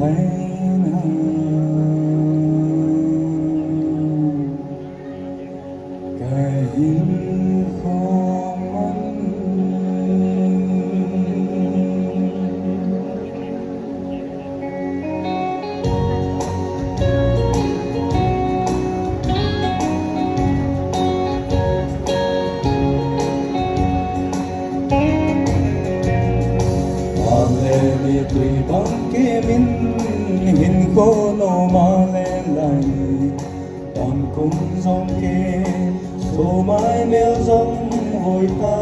thấy cái khô mắt Aleni tui bangke min hin ko no male lai tam kum zong ke so mai mel zong voi ta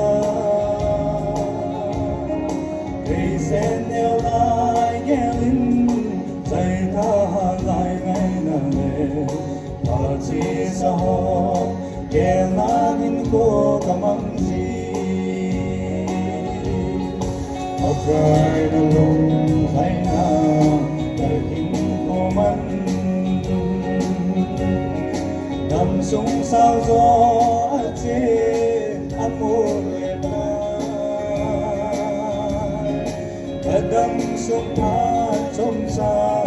cây sen neo lai nghe linh dây ta lai ngay na ne ta chi sa ho ke na hin ko kamang ji Cry alone, I know the king woman. Đầm súng sao gió trên amore ta đầm súng tha trong xa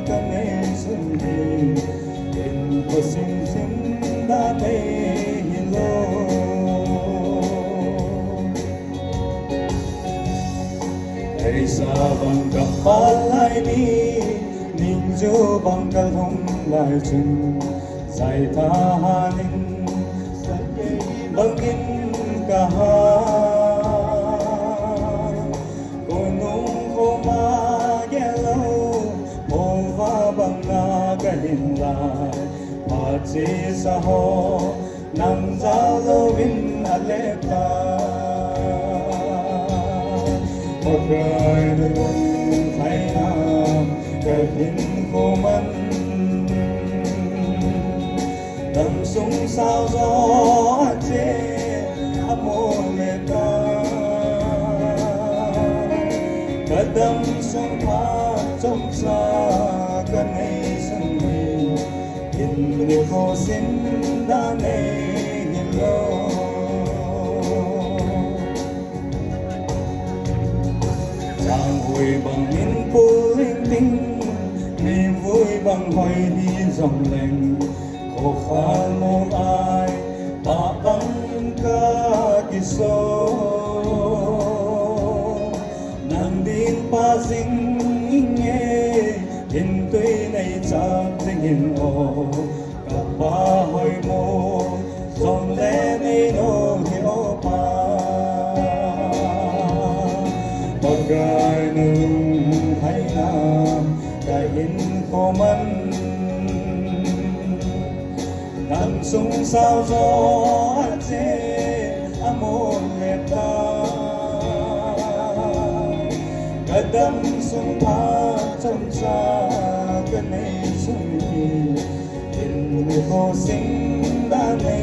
cái này xuân đi in có xin xin đã thấy hello Hãy subscribe cho kênh Ghiền Mì Gõ để không bỏ lỡ những Cry alone, I know cái hình của mình đầm súng sao gió trên amore ta cái đầm súng pha trong xa cái này sân đi in đi khó xin đã này hello Chàng vui bằng những cô linh tinh niềm vui bằng hoài đi dòng lành khổ khăn mong ai ta bằng cả kỳ số nàng đến pa dinh nghe hình tuy này chắc tình hình ồ cả ba hồi mô dòng lẽ này nó hiểu pa Cry alone, I know cái hình của mình đầm súng sao gió trên amore ta cái đầm súng tha trong xa cái này xuân đi in người cô sinh đã này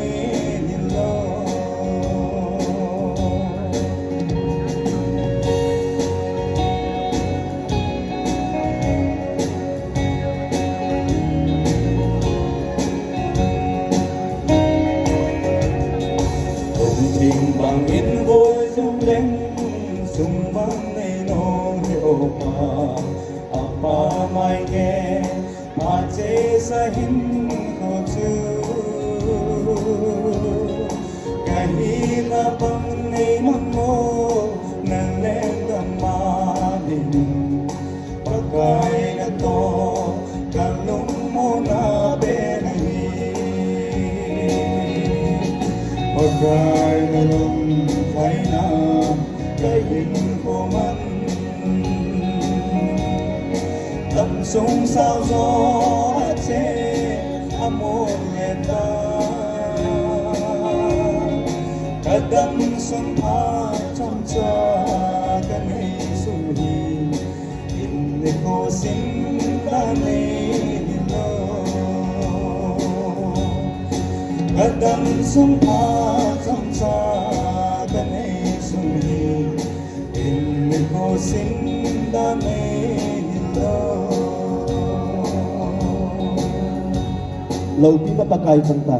hello Tình bằng in vui rung đánh sung vang này nó hiểu mà apa mai nghe mà chế sa hin khó chư cái hi na bằng này mong mô nàng lên đầm ma đình và cái đã to cả lúc mô na bên này Cry alone, I know cái hình của mình đầm súng sao gió trên amore ta cái đầm súng pha trong cha cái này xuân đi in để cô xin ta này hello cái đầm súng pha trong xa cái này xuân đi in mình cô xin đã mê lâu tí ba kay kanta